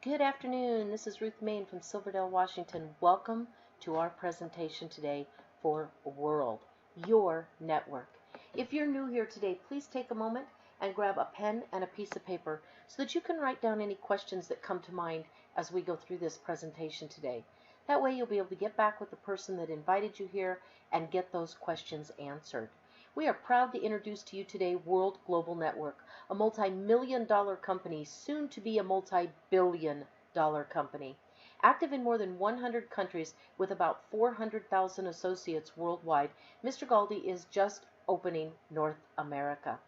Good afternoon. This is Ruth Main from Silverdale, Washington. Welcome to our presentation today for World, your network. If you're new here today, please take a moment and grab a pen and a piece of paper so that you can write down any questions that come to mind as we go through this presentation today. That way you'll be able to get back with the person that invited you here and get those questions answered. We are proud to introduce to you today World Global Network, a multi-million-dollar company, soon to be a multi-billion-dollar company. Active in more than 100 countries with about 400,000 associates worldwide, Mr. Galdi is just opening North America.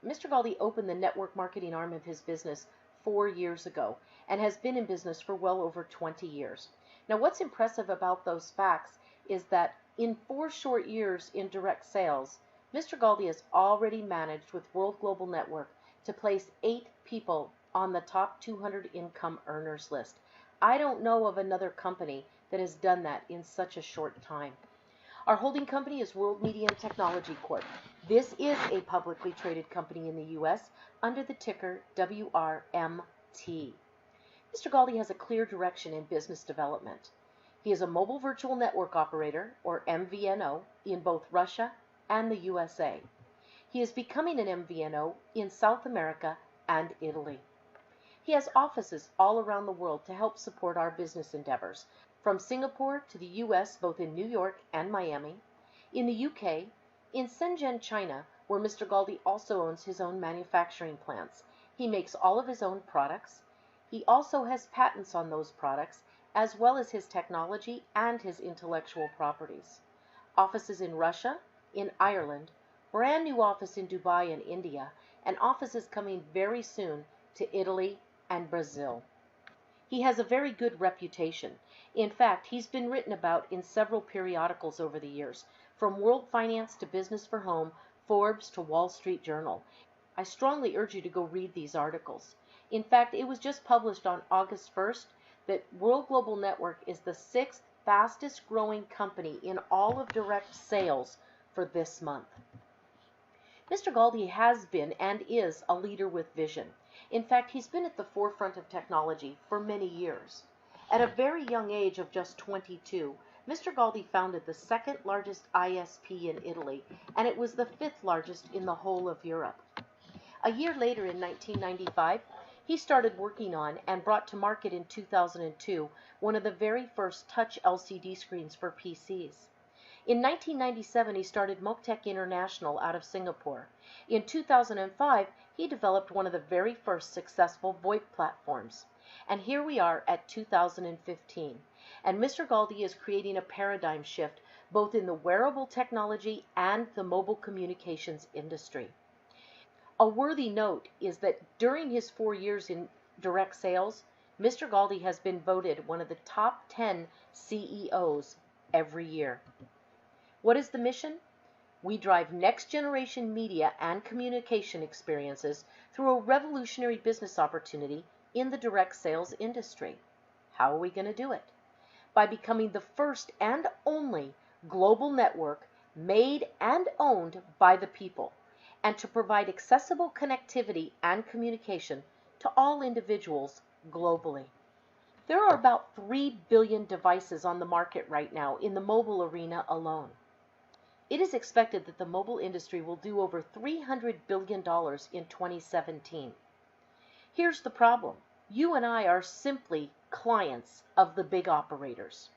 Mr. Galdi opened the network marketing arm of his business 4 years ago and has been in business for well over 20 years. Now, what's impressive about those facts is that in 4 short years in direct sales, Mr. Galdi has already managed with World Global Network to place 8 people on the top 200 income earners list. I don't know of another company that has done that in such a short time. Our holding company is World Media and Technology Corp. This is a publicly traded company in the U.S. under the ticker WRMT. Mr. Galdi has a clear direction in business development. He is a mobile virtual network operator, or MVNO, in both Russia and the USA. He is becoming an MVNO in South America and Italy. He has offices all around the world to help support our business endeavors, from Singapore to the US, both in New York and Miami, in the UK, in Shenzhen, China, where Mr. Galdi also owns his own manufacturing plants. He makes all of his own products. He also has patents on those products, as well as his technology and his intellectual properties. Offices in Russia, in Ireland, brand new office in Dubai and India, and offices coming very soon to Italy and Brazil. He has a very good reputation. In fact, he's been written about in several periodicals over the years, from World Finance to Business for Home, Forbes to Wall Street Journal. I strongly urge you to go read these articles. In fact, it was just published on August 1st that World Global Network is the 6th fastest growing company in all of direct sales for this month. Mr. Galdi has been and is a leader with vision. In fact, he's been at the forefront of technology for many years. At a very young age of just 22, Mr. Galdi founded the 2nd largest ISP in Italy, and it was the 5th largest in the whole of Europe. A year later, in 1995, he started working on and brought to market in 2002 one of the very first touch LCD screens for PCs. In 1997, he started Moctec International out of Singapore. In 2005, he developed one of the very first successful VoIP platforms. And here we are at 2015. And Mr. Galdi is creating a paradigm shift both in the wearable technology and the mobile communications industry. A worthy note is that during his 4 years in direct sales, Mr. Galdi has been voted one of the top 10 CEOs every year. What is the mission? We drive next-generation media and communication experiences through a revolutionary business opportunity in the direct sales industry. How are we going to do it? By becoming the first and only global network made and owned by the people, and to provide accessible connectivity and communication to all individuals globally. There are about 3 billion devices on the market right now in the mobile arena alone. It is expected that the mobile industry will do over $300 billion in 2017. Here's the problem. You and I are simply clients of the big operators.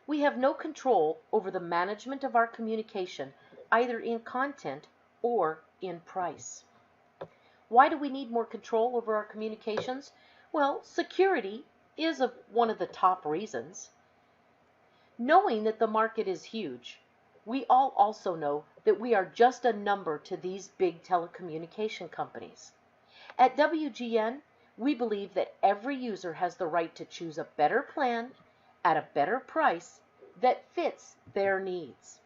We have no control over the management of our communication, either in content or in price. Why do we need more control over our communications? Well, security is one of the top reasons. Knowing that the market is huge, we all also know that we are just a number to these big telecommunication companies. At WGN, we believe that every user has the right to choose a better plan at a better price that fits their needs.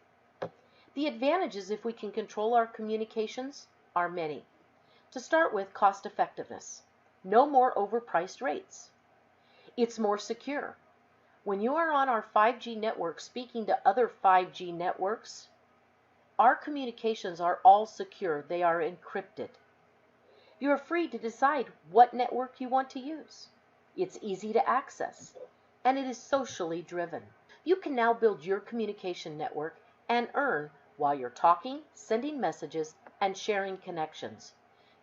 The advantages, if we can control our communications, are many. To start with, cost effectiveness. No more overpriced rates. It's more secure. When you are on our 5G network speaking to other 5G networks, our communications are all secure. They are encrypted. You are free to decide what network you want to use. it's easy to access, and it is socially driven. You can now build your communication network and earn while you're talking, sending messages, and sharing connections.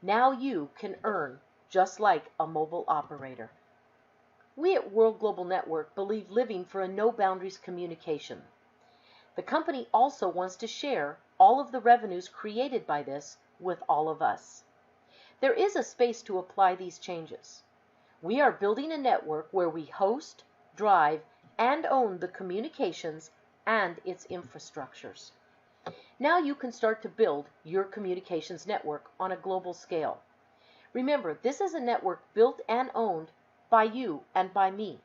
Now you can earn just like a mobile operator. We at World Global Network believe living for a no-boundaries communication. The company also wants to share all of the revenues created by this with all of us. There is a space to apply these changes. We are building a network where we host, drive, and own the communications and its infrastructures. Now you can start to build your communications network on a global scale. Remember, this is a network built and owned by you and by me.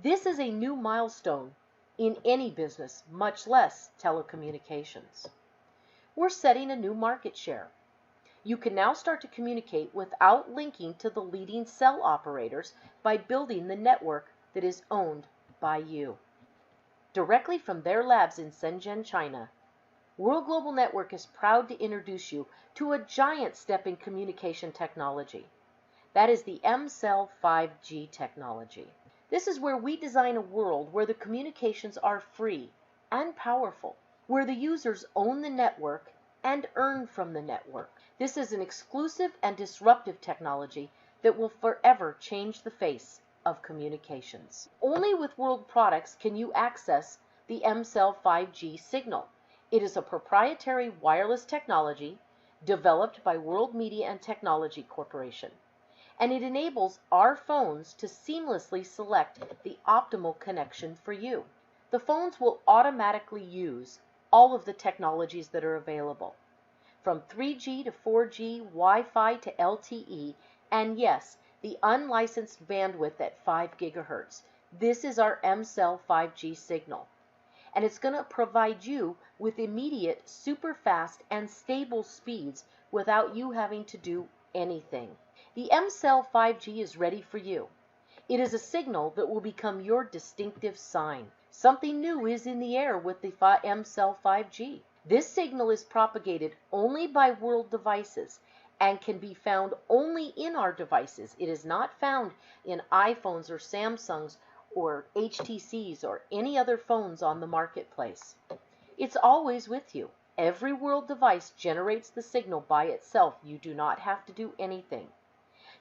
This is a new milestone in any business, much less telecommunications. We're setting a new market share. You can now start to communicate without linking to the leading cell operators by building the network that is owned by you. Directly from their labs in Shenzhen, China, World Global Network is proud to introduce you to a giant step in communication technology. That is the M-Cell 5G technology. This is where we design a world where the communications are free and powerful, where the users own the network and earn from the network. This is an exclusive and disruptive technology that will forever change the face of communications. Only with World products can you access the M-Cell 5G signal. It is a proprietary wireless technology developed by World Media and Technology Corporation, and it enables our phones to seamlessly select the optimal connection for you. The phones will automatically use all of the technologies that are available, from 3G to 4G, Wi-Fi to LTE, and yes, the unlicensed bandwidth at 5 gigahertz. This is our M-Cell 5G signal, and it's going to provide you with immediate, super fast, and stable speeds without you having to do anything. The M-Cell 5G is ready for you. It is a signal that will become your distinctive sign. Something new is in the air with the M-Cell 5G. This signal is propagated only by World devices and can be found only in our devices. It is not found in iPhones or Samsungs or HTCs or any other phones on the marketplace. It's always with you. Every World device generates the signal by itself. You do not have to do anything.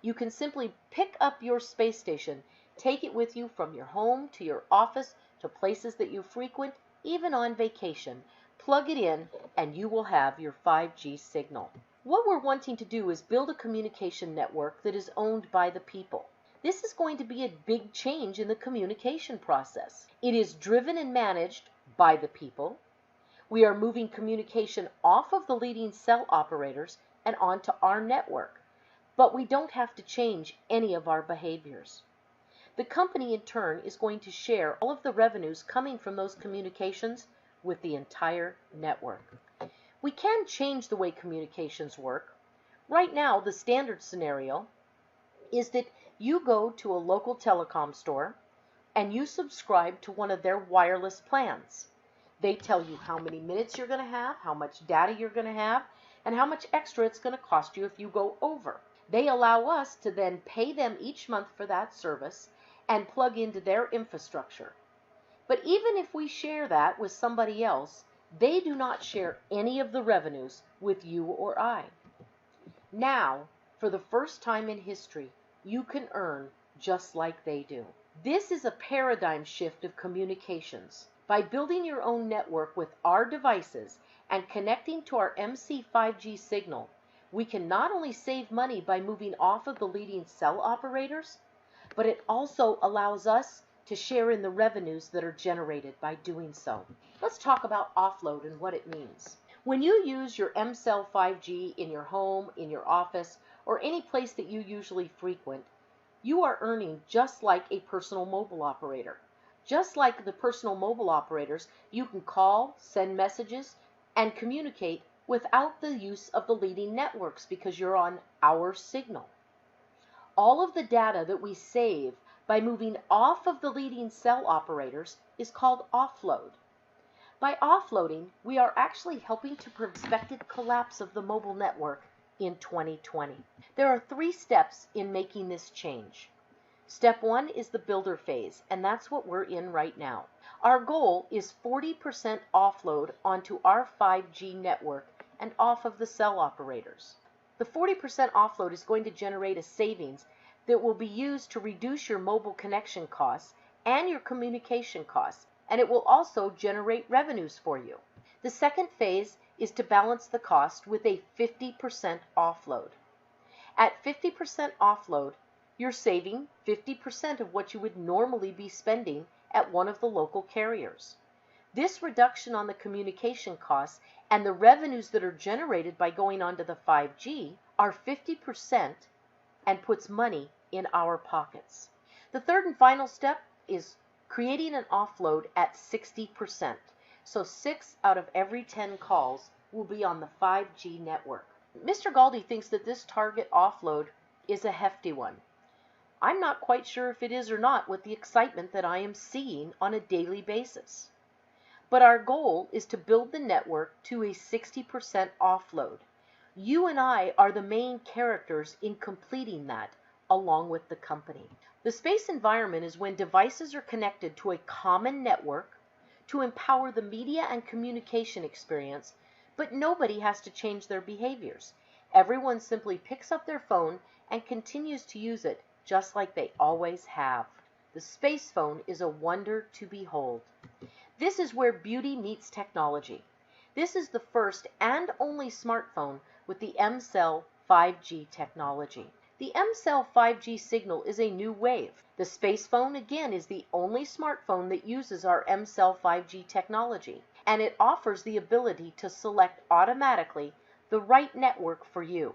You can simply pick up your space station, take it with you from your home to your office to places that you frequent, even on vacation. Plug it in and you will have your 5G signal. What we're wanting to do is build a communication network that is owned by the people. This is going to be a big change in the communication process. It is driven and managed by the people. We are moving communication off of the leading cell operators and onto our network, but we don't have to change any of our behaviors. The company in turn is going to share all of the revenues coming from those communications with the entire network. We can change the way communications work. Right now, the standard scenario is that you go to a local telecom store and you subscribe to one of their wireless plans. They tell you how many minutes you're going to have, how much data you're going to have, and how much extra it's going to cost you if you go over. They allow us to then pay them each month for that service and plug into their infrastructure. But even if we share that with somebody else, they do not share any of the revenues with you or I. Now, for the first time in history, you can earn just like they do. This is a paradigm shift of communications. By building your own network with our devices and connecting to our MC 5G signal, we can not only save money by moving off of the leading cell operators, but it also allows us to share in the revenues that are generated by doing so. Let's talk about offload and what it means. When you use your M-Cell 5G in your home, in your office, or any place that you usually frequent, you are earning just like a personal mobile operator. Just like the personal mobile operators, you can call, send messages, and communicate without the use of the leading networks because you're on our signal. All of the data that we save by moving off of the leading cell operators is called offload. By offloading, we are actually helping to prevent expected collapse of the mobile network in 2020. There are 3 steps in making this change. Step 1 is the builder phase, and that's what we're in right now. Our goal is 40% offload onto our 5G network and off of the cell operators. The 40% offload is going to generate a savings that will be used to reduce your mobile connection costs and your communication costs, and it will also generate revenues for you. The second phase is to balance the cost with a 50% offload. At 50% offload, you're saving 50% of what you would normally be spending at one of the local carriers. This reduction on the communication costs and the revenues that are generated by going onto the 5G are 50% and puts money in our pockets. The third and final step is creating an offload at 60%. So 6 out of every 10 calls will be on the 5G network. Mr. Galdi thinks that this target offload is a hefty one. I'm not quite sure if it is or not with the excitement that I am seeing on a daily basis. But our goal is to build the network to a 60% offload. You and I are the main characters in completing that, along with the company. The space environment is when devices are connected to a common network to empower the media and communication experience, but nobody has to change their behaviors. Everyone simply picks up their phone and continues to use it just like they always have. The space phone is a wonder to behold. This is where beauty meets technology. This is the first and only smartphone with the M-Cell 5G technology. The M-Cell 5G signal is a new wave. The space phone, again, is the only smartphone that uses our M-Cell 5G technology, and it offers the ability to select automatically the right network for you.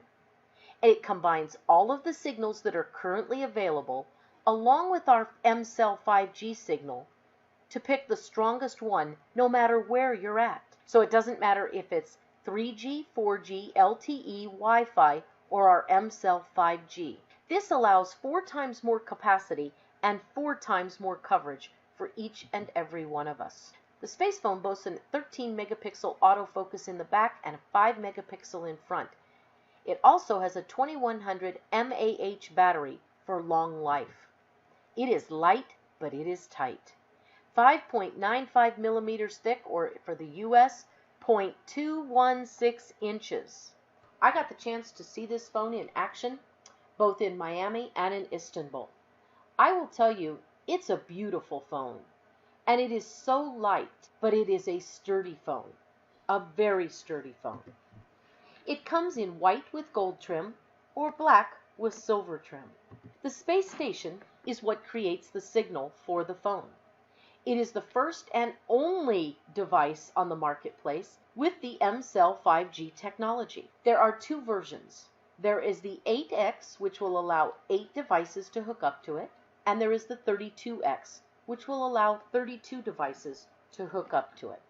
It combines all of the signals that are currently available along with our M-Cell 5G signal to pick the strongest one no matter where you're at. So it doesn't matter if it's 3G, 4G, LTE, Wi-Fi, or our M-Cell 5G. This allows 4 times more capacity and 4 times more coverage for each and every one of us. The space phone boasts a 13 megapixel autofocus in the back and a 5 megapixel in front. It also has a 2100 mAh battery for long life. It is light, but it is tight. 5.95 millimeters thick, or for the US, 0.216 inches. I got the chance to see this phone in action, both in Miami and in Istanbul. I will tell you, it's a beautiful phone. And it is so light, but it is a sturdy phone. A very sturdy phone. It comes in white with gold trim or black with silver trim. The space station is what creates the signal for the phone. It is the first and only device on the marketplace with the M-Cell 5G technology. There are 2 versions. There is the 8X, which will allow 8 devices to hook up to it, and there is the 32X, which will allow 32 devices to hook up to it.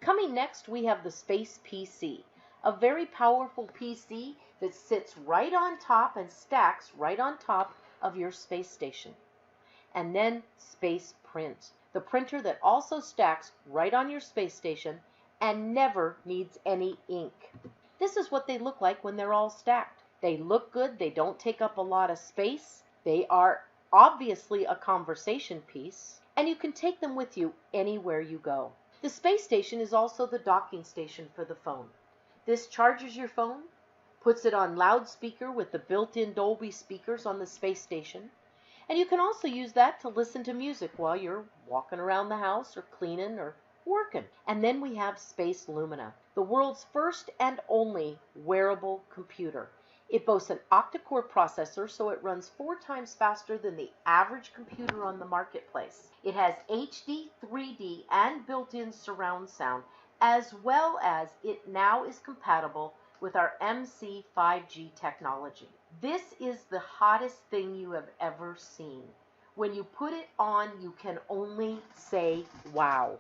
Coming next, we have the Space PC, a very powerful PC that sits right on top and stacks right on top of your space station. And then Space Print, the printer that also stacks right on your space station and never needs any ink. This is what they look like when they're all stacked. They look good, they don't take up a lot of space, they are obviously a conversation piece, and you can take them with you anywhere you go. The space station is also the docking station for the phone. This charges your phone, puts it on loudspeaker with the built-in Dolby speakers on the space station, and you can also use that to listen to music while you're walking around the house or cleaning or working. And then we have Space Lumina, the world's first and only wearable computer. It boasts an octa-core processor, so it runs 4 times faster than the average computer on the marketplace. It has HD, 3D, and built-in surround sound, as well as it now is compatible with our MC 5G technology. This is the hottest thing you have ever seen. When you put it on, you can only say, wow.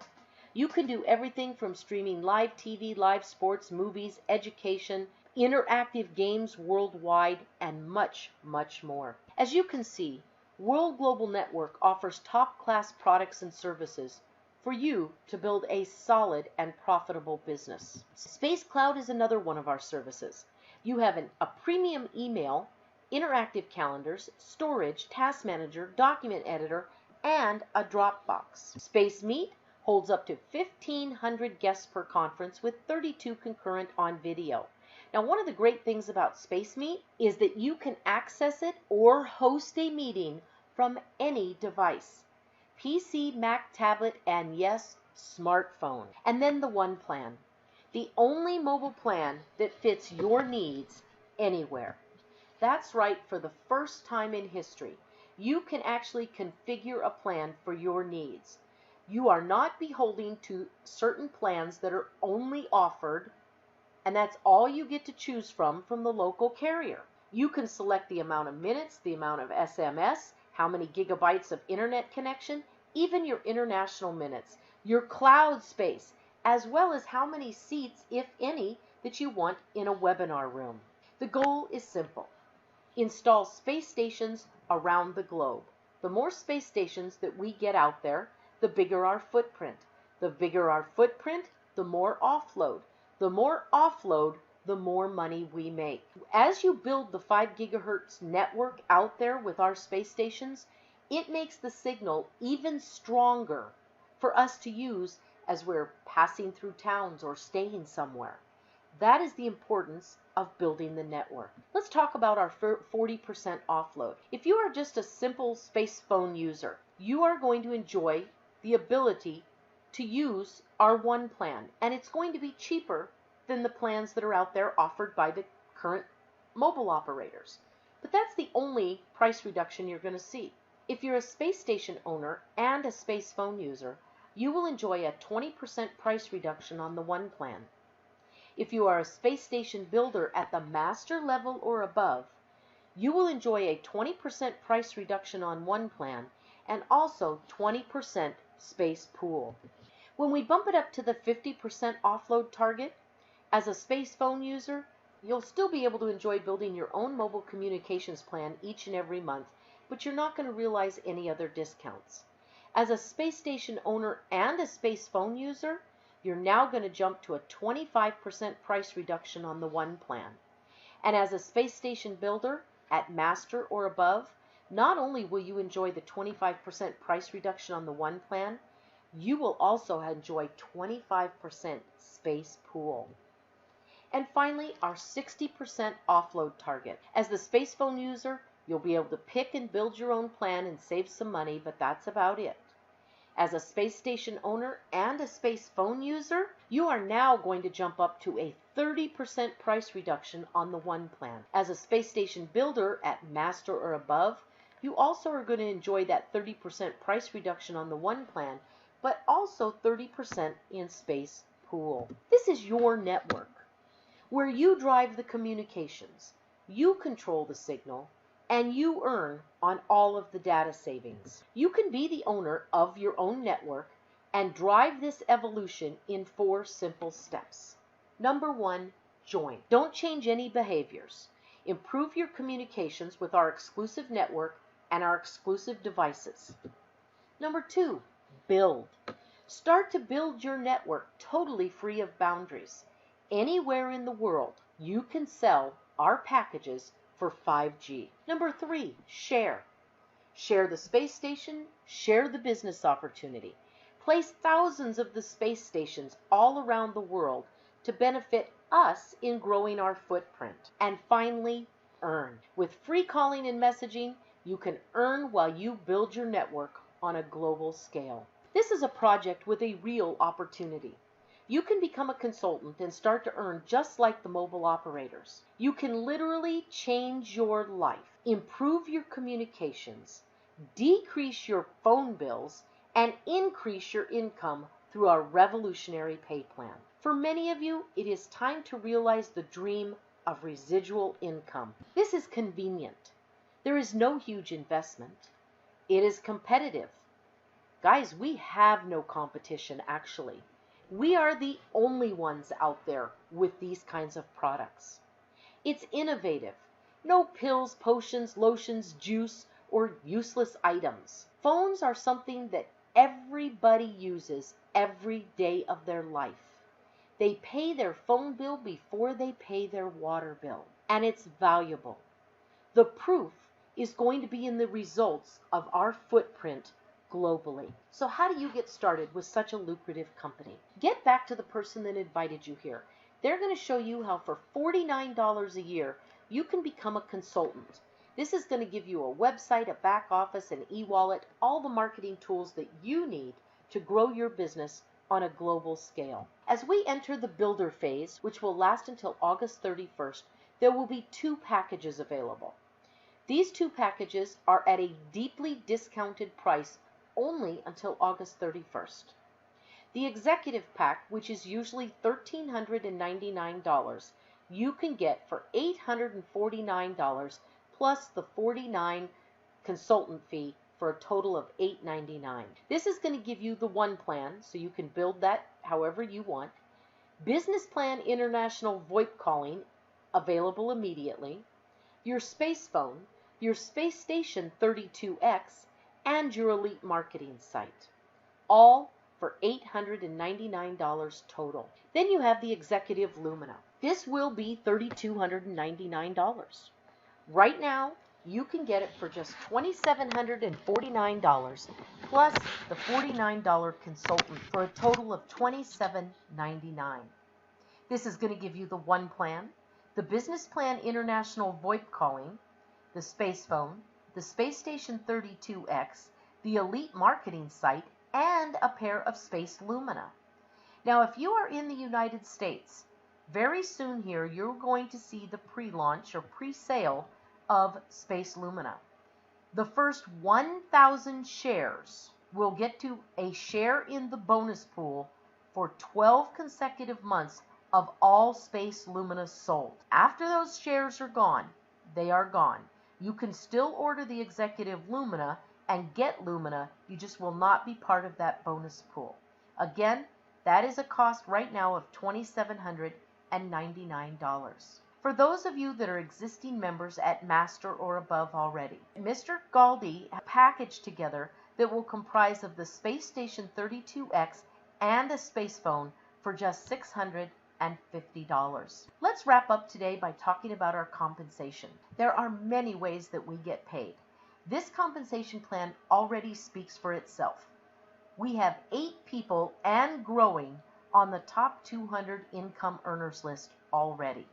You can do everything from streaming live TV, live sports, movies, education, interactive games worldwide, and much, much more. As you can see, World Global Network offers top-class products and services for you to build a solid and profitable business. Space Cloud is another one of our services. You have a premium email interactive calendars, storage, task manager, document editor, and a Dropbox. Space Meet holds up to 1,500 guests per conference with 32 concurrent on video. Now, one of the great things about Space Meet is that you can access it or host a meeting from any device. PC, Mac, tablet, and yes, smartphone. And then the One Plan, the only mobile plan that fits your needs anywhere. That's right, for the first time in history, you can actually configure a plan for your needs. You are not beholden to certain plans that are only offered, and that's all you get to choose from the local carrier. You can select the amount of minutes, the amount of SMS, how many gigabytes of internet connection, even your international minutes, your cloud space, as well as how many seats, if any, that you want in a webinar room. The goal is simple. Install space stations around the globe. The more space stations that we get out there, the bigger our footprint. The bigger our footprint, the more offload. The more offload, the more money we make. As you build the 5 gigahertz network out there with our space stations, it makes the signal even stronger for us to use as we're passing through towns or staying somewhere. That is the importance of building the network. Let's talk about our 40% offload. If you are just a simple space phone user, you are going to enjoy the ability to use our One Plan, and it's going to be cheaper than the plans that are out there offered by the current mobile operators. But that's the only price reduction you're going to see. If you're a space station owner and a space phone user, you will enjoy a 20% price reduction on the One Plan. If you are a space station builder at the master level or above, you will enjoy a 20% price reduction on One Plan and also 20% space pool. When we bump it up to the 50% offload target, as a space phone user, you'll still be able to enjoy building your own mobile communications plan each and every month, but you're not going to realize any other discounts. As a space station owner and a space phone user, you're now going to jump to a 25% price reduction on the One Plan. And as a space station builder at master or above, not only will you enjoy the 25% price reduction on the One Plan, you will also enjoy 25% space pool. And finally, our 60% offload target. As the space phone user, you'll be able to pick and build your own plan and save some money, but that's about it. As a space station owner and a space phone user, you are now going to jump up to a 30% price reduction on the One Plan. As a space station builder at master or above, you also are going to enjoy that 30% price reduction on the One Plan, but also 30% in space pool. This is your network, where you drive the communications, you control the signal, and you earn on all of the data savings. You can be the owner of your own network and drive this evolution in 4 simple steps. Number 1, join. Don't change any behaviors. Improve your communications with our exclusive network and our exclusive devices. Number 2, build. Start to build your network totally free of boundaries. Anywhere in the world, you can sell our packages for 5G. Number 3, share. Share the space station, share the business opportunity. Place thousands of the space stations all around the world to benefit us in growing our footprint. And finally, earn. With free calling and messaging, you can earn while you build your network on a global scale. This is a project with a real opportunity. You can become a consultant and start to earn just like the mobile operators. You can literally change your life, improve your communications, decrease your phone bills, and increase your income through our revolutionary pay plan. For many of you, it is time to realize the dream of residual income. This is convenient. There is no huge investment. It is competitive. Guys, we have no competition actually. We are the only ones out there with these kinds of products. It's innovative. No pills, potions, lotions, juice, or useless items. Phones are something that everybody uses every day of their life. They pay their phone bill before they pay their water bill, and it's valuable. The proof is going to be in the results of our footprint globally. So how do you get started with such a lucrative company? Get back to the person that invited you here. They're going to show you how for $49 a year, you can become a consultant. This is going to give you a website, a back office, an e-wallet, all the marketing tools that you need to grow your business on a global scale. As we enter the builder phase, which will last until August 31st, there will be 2 packages available. These 2 packages are at a deeply discounted price only until August 31st. The executive pack, which is usually $1,399, you can get for $849 plus the $49 consultant fee for a total of $899. This is going to give you the 1 plan, so you can build that however you want. Business Plan International VoIP calling, available immediately. Your space phone, your space station 32X, and your elite marketing site. All for $899 total. Then you have the Executive Lumina. This will be $3,299. Right now, you can get it for just $2,749 plus the $49 consultant for a total of $2,799. This is going to give you the 1 plan, the Business Plan International VoIP calling, the space phone, the Space Station 32X, the Elite Marketing site, and a pair of Space Lumina. Now, if you are in the United States, very soon here you're going to see the pre-launch or pre-sale of Space Lumina. The first 1,000 shares will get to a share in the bonus pool for 12 consecutive months of all Space Lumina sold. After those shares are gone, they are gone. You can still order the Executive Lumina and get Lumina, you just will not be part of that bonus pool. Again, that is a cost right now of $2,799. For those of you that are existing members at Master or above already, Mr. Galdi packaged together that will comprise of the Space Station 32X and a space phone for just $650. Let's wrap up today by talking about our compensation. There are many ways that we get paid. This compensation plan already speaks for itself. We have 8 people and growing on the top 200 income earners list already.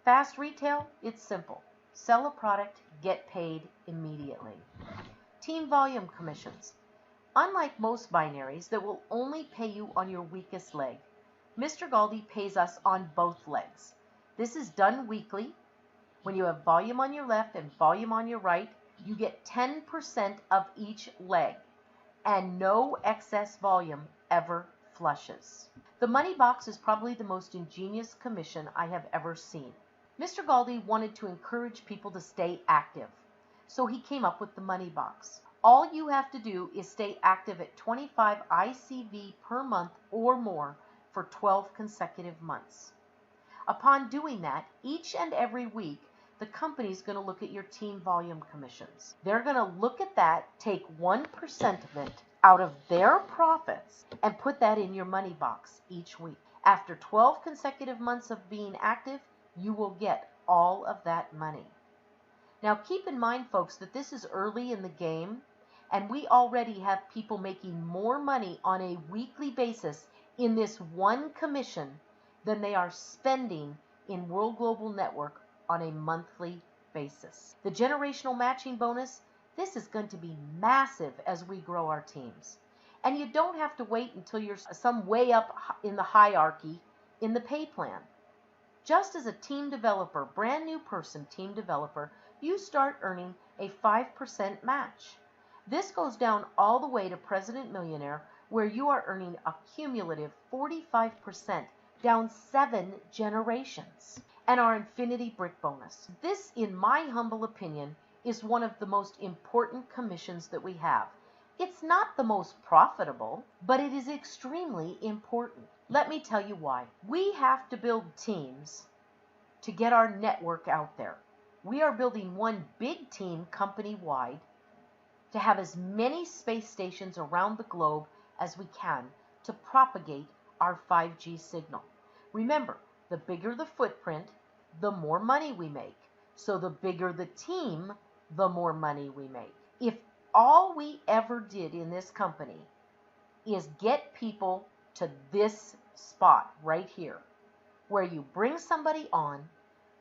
Fast retail, it's simple. Sell a product, get paid immediately. Team volume commissions. Unlike most binaries that will only pay you on your weakest leg, Mr. Galdi pays us on both legs. This is done weekly. When you have volume on your left and volume on your right, you get 10% of each leg, and no excess volume ever flushes. The money box is probably the most ingenious commission I have ever seen. Mr. Galdi wanted to encourage people to stay active, so he came up with the money box. All you have to do is stay active at 25 ICV per month or more for 12 consecutive months. Upon doing that, each and every week, the company is going to look at your team volume commissions. They're going to look at that, take 1% of it out of their profits, and put that in your money box each week. After 12 consecutive months of being active, you will get all of that money. Now keep in mind, folks, that this is early in the game, and we already have people making more money on a weekly basis in this one commission than they are spending in World Global Network on a monthly basis. The generational matching bonus, this is going to be massive as we grow our teams. And you don't have to wait until you're some way up in the hierarchy in the pay plan. Just as a team developer, brand new person team developer, you start earning a 5% match. This goes down all the way to President Millionaire, where you are earning a cumulative 45% down 7 generations. And our Infinity Brick bonus. This, in my humble opinion, is one of the most important commissions that we have. It's not the most profitable, but it is extremely important. Let me tell you why. We have to build teams to get our network out there. We are building one big team company-wide to have as many space stations around the globe as we can to propagate our 5G signal. Remember, the bigger the footprint, the more money we make. So the bigger the team, the more money we make. If all we ever did in this company is get people to this spot right here, where you bring somebody on,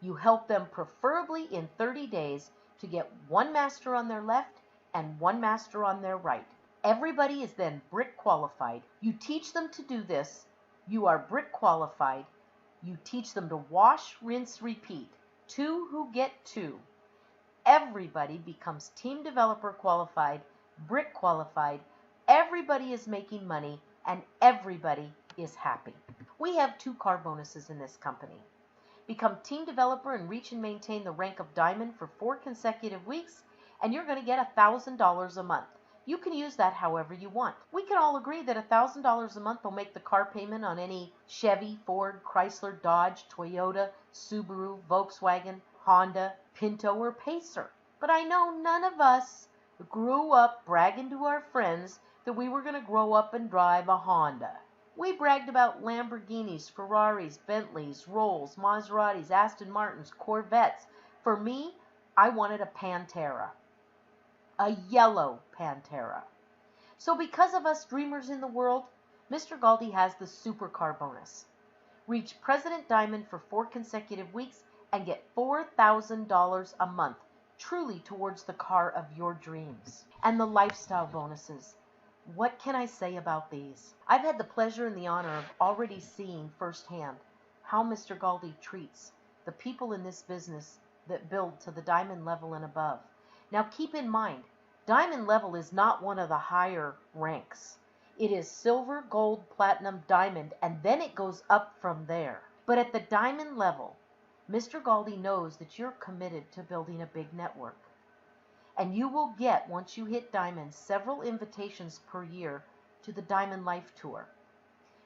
you help them preferably in 30 days to get one master on their left and one master on their right. Everybody is then brick qualified. You teach them to do this. You are brick qualified. You teach them to wash, rinse, repeat. 2 who get 2. Everybody becomes team developer qualified, brick qualified. Everybody is making money and everybody is happy. We have 2 car bonuses in this company. Become team developer and reach and maintain the rank of diamond for 4 consecutive weeks, and you're going to get $1,000 a month. You can use that however you want. We can all agree that $1,000 a month will make the car payment on any Chevy, Ford, Chrysler, Dodge, Toyota, Subaru, Volkswagen, Honda, Pinto, or Pacer. But I know none of us grew up bragging to our friends that we were going to grow up and drive a Honda. We bragged about Lamborghinis, Ferraris, Bentleys, Rolls, Maseratis, Aston Martins, Corvettes. For me, I wanted a Pantera. A yellow Pantera. So because of us dreamers in the world, Mr. Galdi has the supercar bonus. Reach President Diamond for 4 consecutive weeks and get $4,000 a month, truly towards the car of your dreams. And the lifestyle bonuses. What can I say about these? I've had the pleasure and the honor of already seeing firsthand how Mr. Galdi treats the people in this business that build to the diamond level and above. Now keep in mind, diamond level is not one of the higher ranks. It is silver, gold, platinum, diamond, and then it goes up from there. But at the diamond level, Mr. Galdi knows that you're committed to building a big network. And you will get, once you hit diamond, several invitations per year to the Diamond Life Tour.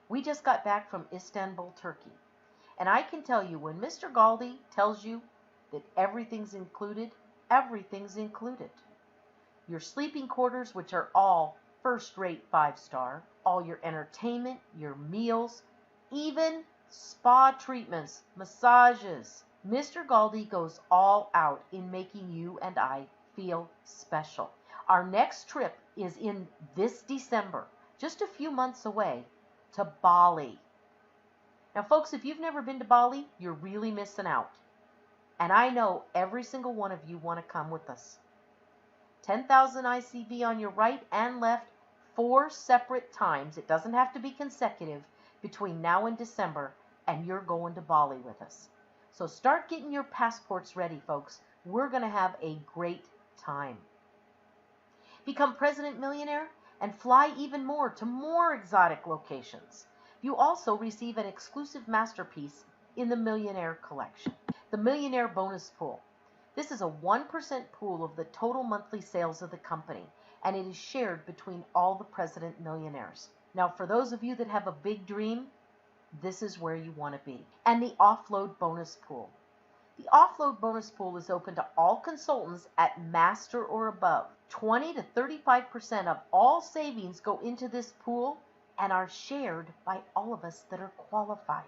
We just got back from Istanbul, Turkey. And I can tell you, when Mr. Galdi tells you that everything's included, everything's included. Your sleeping quarters, which are all first-rate 5-star, all your entertainment, your meals, even spa treatments, massages. Mr. Galdi goes all out in making you and I feel special. Our next trip is in this December, just a few months away, to Bali. Now, folks, if you've never been to Bali, you're really missing out. And I know every single one of you want to come with us. 10,000 ICV on your right and left, 4 separate times. It doesn't have to be consecutive between now and December, and you're going to Bali with us. So start getting your passports ready, folks. We're going to have a great time. Become President Millionaire and fly even more to more exotic locations. You also receive an exclusive masterpiece in the Millionaire Collection, the Millionaire Bonus Pool. This is a 1% pool of the total monthly sales of the company, and it is shared between all the President Millionaires. Now, for those of you that have a big dream, this is where you want to be. And the Offload Bonus Pool. The Offload Bonus Pool is open to all consultants at Master or above. 20 to 35% of all savings go into this pool and are shared by all of us that are qualified.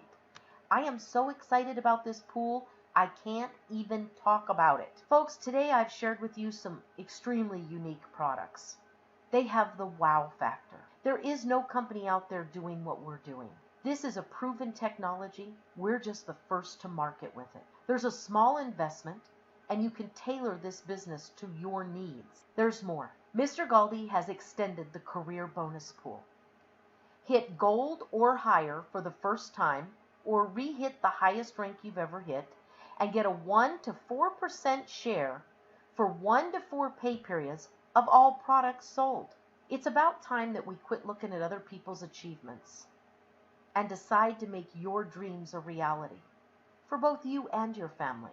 I am so excited about this pool, I can't even talk about it. Folks, today I've shared with you some extremely unique products. They have the wow factor. There is no company out there doing what we're doing. This is a proven technology. We're just the first to market with it. There's a small investment, and you can tailor this business to your needs. There's more. Mr. Galdi has extended the career bonus pool. Hit gold or higher for the first time, or re-hit the highest rank you've ever hit, and get a 1 to 4% share for 1 to 4 pay periods of all products sold. It's about time that we quit looking at other people's achievements and decide to make your dreams a reality for both you and your family.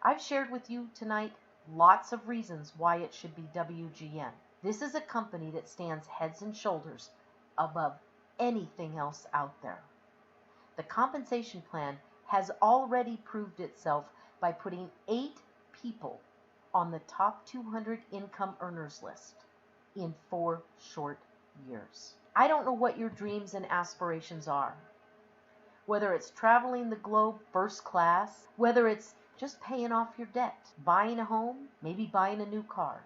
I've shared with you tonight lots of reasons why it should be WGN. This is a company that stands heads and shoulders above anything else out there. The compensation plan has already proved itself by putting 8 people on the top 200 income earners list in 4 short years. I don't know what your dreams and aspirations are. Whether it's traveling the globe first class, whether it's just paying off your debt, buying a home, maybe buying a new car.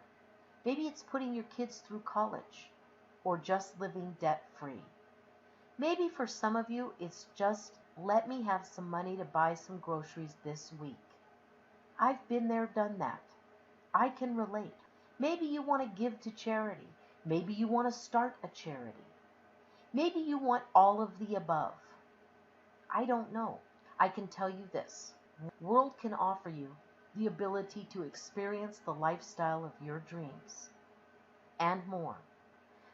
Maybe it's putting your kids through college or just living debt free. Maybe for some of you, it's just let me have some money to buy some groceries this week. I've been there, done that. I can relate. Maybe you want to give to charity. Maybe you want to start a charity. Maybe you want all of the above. I don't know. I can tell you this. World can offer you the ability to experience the lifestyle of your dreams and more.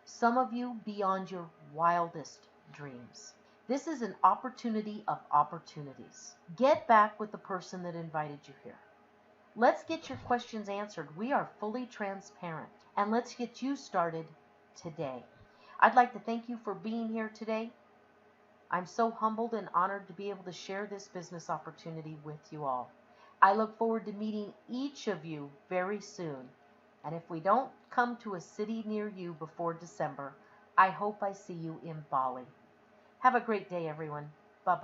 Some of you beyond your wildest dreams. This is an opportunity of opportunities. Get back with the person that invited you here. Let's get your questions answered. We are fully transparent. And let's get you started today. I'd like to thank you for being here today. I'm so humbled and honored to be able to share this business opportunity with you all. I look forward to meeting each of you very soon. And if we don't come to a city near you before December, I hope I see you in Bali. Have a great day, everyone. Bye-bye.